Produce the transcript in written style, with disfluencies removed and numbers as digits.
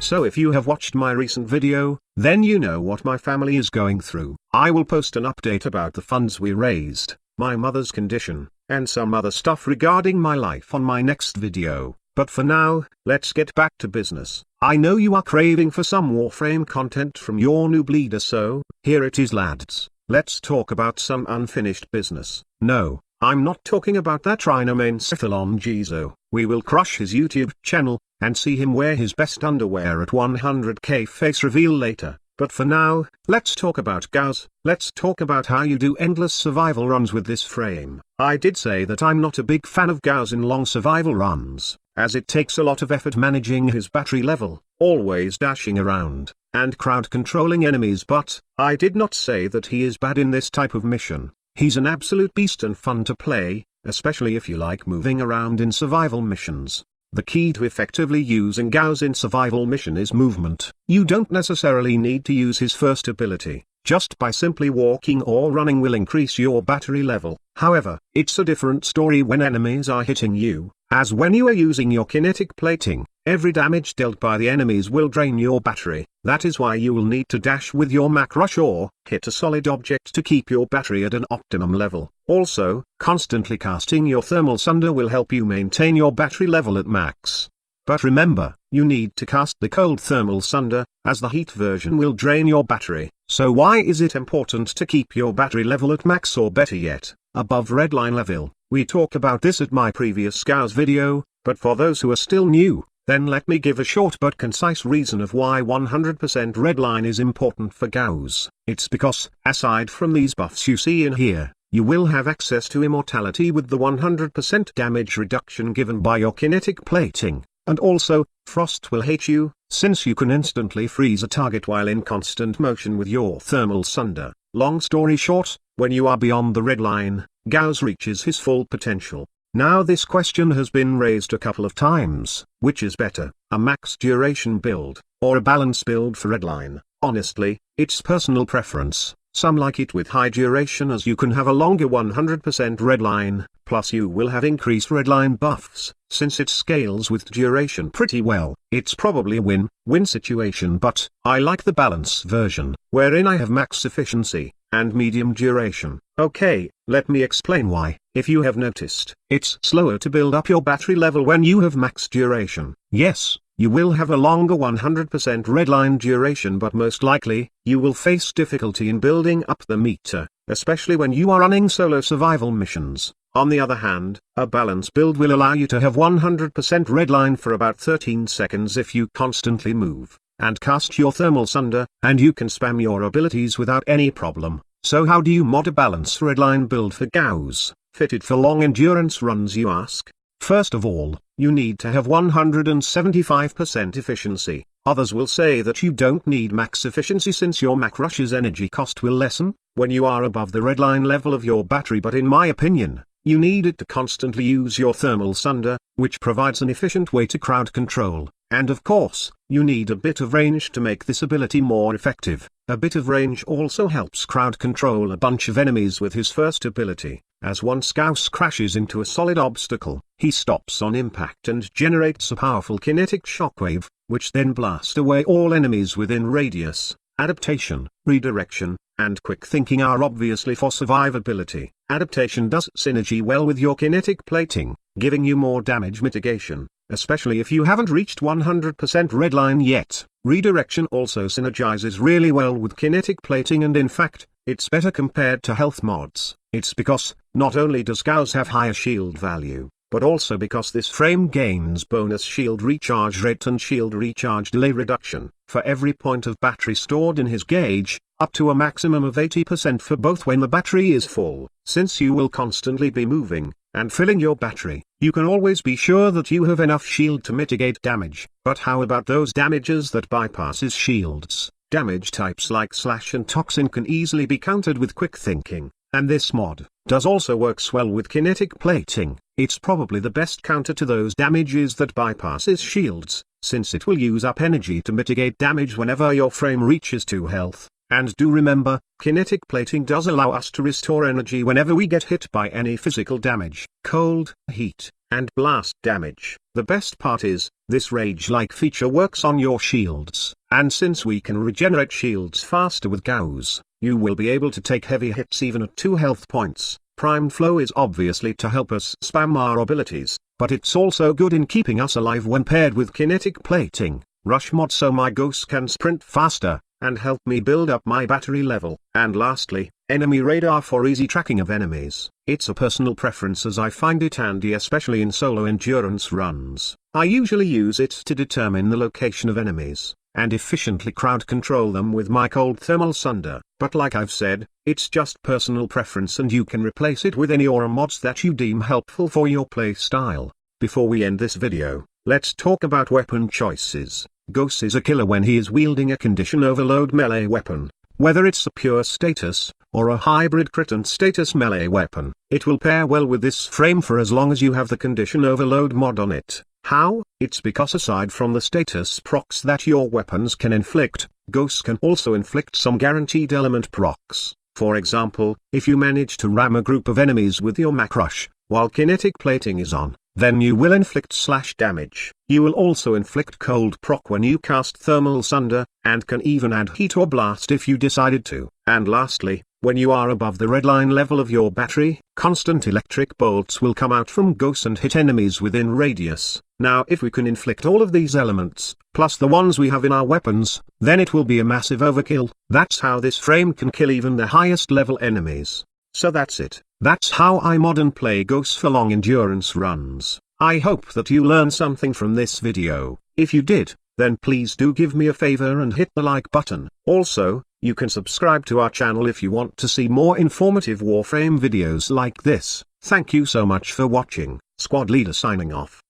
So if you have watched my recent video, then you know what my family is going through. I will post an update about the funds we raised, my mother's condition, and some other stuff regarding my life on my next video. But for now, let's get back to business. I know you are craving for some Warframe content from your noob leader, so here it is, lads. Let's talk about some unfinished business. No, I'm not talking about that Rhinomencephalon Jizo. We will crush his YouTube channel, and see him wear his best underwear at 100k face reveal later. But for now, let's talk about Gauss. Let's talk about how you do endless survival runs with this frame. I did say that I'm not a big fan of Gauss in long survival runs, as it takes a lot of effort managing his battery level, always dashing around, and crowd controlling enemies, but I did not say that he is bad in this type of mission. He's an absolute beast and fun to play, especially if you like moving around in survival missions. The key to effectively using Gauss in survival mission is movement. You don't necessarily need to use his first ability. Just by simply walking or running will increase your battery level. However, it's a different story when enemies are hitting you, as when you are using your kinetic plating, every damage dealt by the enemies will drain your battery. That is why you will need to dash with your Mac Rush or hit a solid object to keep your battery at an optimum level. Also, constantly casting your Thermal Sunder will help you maintain your battery level at max. But remember, you need to cast the cold Thermal Sunder, as the heat version will drain your battery. So why is it important to keep your battery level at max, or better yet, above redline level? We talked about this at my previous Gauss video, but for those who are still new, then let me give a short but concise reason of why 100% redline is important for Gauss. It's because, aside from these buffs you see in here, you will have access to immortality with the 100% damage reduction given by your kinetic plating, and also, Frost will hate you, since you can instantly freeze a target while in constant motion with your Thermal Sunder. Long story short, when you are beyond the red line, Gauss reaches his full potential. Now this question has been raised a couple of times: which is better, a max duration build, or a balance build for redline? Honestly, it's personal preference. Some like it with high duration, as you can have a longer 100% redline, plus you will have increased redline buffs, since it scales with duration pretty well. It's probably a win-win situation, but I like the balance version, wherein I have max efficiency and medium duration. Okay, let me explain why. If you have noticed, it's slower to build up your battery level when you have max duration. Yes, you will have a longer 100% redline duration, but most likely, you will face difficulty in building up the meter, especially when you are running solo survival missions. On the other hand, a balance build will allow you to have 100% redline for about 13 seconds if you constantly move, and cast your Thermal Sunder, and you can spam your abilities without any problem. So how do you mod a balance redline build for Gauss, fitted for long endurance runs, you ask? First of all, you need to have 175% efficiency. Others will say that you don't need max efficiency since your Mac Rush's energy cost will lessen when you are above the redline level of your battery, but in my opinion, you need it to constantly use your Thermal Sunder, which provides an efficient way to crowd control. And of course, you need a bit of range to make this ability more effective. A bit of range also helps crowd control a bunch of enemies with his first ability, as once Gauss crashes into a solid obstacle, he stops on impact and generates a powerful kinetic shockwave, which then blasts away all enemies within radius. Adaptation, redirection, and quick thinking are obviously for survivability. Adaptation does synergy well with your kinetic plating, giving you more damage mitigation, especially if you haven't reached 100% redline yet. Redirection also synergizes really well with kinetic plating, and in fact, it's better compared to health mods. It's because, not only does Gauss have higher shield value, but also because this frame gains bonus shield recharge rate and shield recharge delay reduction, for every point of battery stored in his gauge, up to a maximum of 80% for both when the battery is full. Since you will constantly be moving and filling your battery, you can always be sure that you have enough shield to mitigate damage. But how about those damages that bypasses shields? Damage types like slash and toxin can easily be countered with quick thinking, and this mod does also works well with kinetic plating. It's probably the best counter to those damages that bypasses shields, since it will use up energy to mitigate damage whenever your frame reaches 2 health. And do remember, kinetic plating does allow us to restore energy whenever we get hit by any physical damage. Cold, heat, and blast damage. The best part is, this rage-like feature works on your shields, and since we can regenerate shields faster with Gauss, you will be able to take heavy hits even at 2 health points. Prime Flow is obviously to help us spam our abilities, but it's also good in keeping us alive when paired with kinetic plating. Rush mod so my Gauss can sprint faster, and help me build up my battery level. And lastly, enemy radar for easy tracking of enemies. It's a personal preference as I find it handy especially in solo endurance runs. I usually use it to determine the location of enemies, and efficiently crowd control them with my cold thermal sunder. But like I've said, it's just personal preference and you can replace it with any aura mods that you deem helpful for your playstyle. Before we end this video, let's talk about weapon choices. Gauss is a killer when he is wielding a condition overload melee weapon. Whether it's a pure status, or a hybrid crit and status melee weapon, it will pair well with this frame for as long as you have the condition overload mod on it. How? It's because aside from the status procs that your weapons can inflict, Gauss can also inflict some guaranteed element procs. For example, if you manage to ram a group of enemies with your Mach Rush, while kinetic plating is on, then you will inflict slash damage. You will also inflict cold proc when you cast thermal sunder, and can even add heat or blast if you decided to. And lastly, when you are above the redline level of your battery, constant electric bolts will come out from Gauss and hit enemies within radius. Now if we can inflict all of these elements, plus the ones we have in our weapons, then it will be a massive overkill. That's how this frame can kill even the highest level enemies. So that's it. That's how I mod and play Gauss for long endurance runs. I hope that you learned something from this video. If you did, then please do give me a favor and hit the like button. Also, you can subscribe to our channel if you want to see more informative Warframe videos like this. Thank you so much for watching. Squad Leader signing off.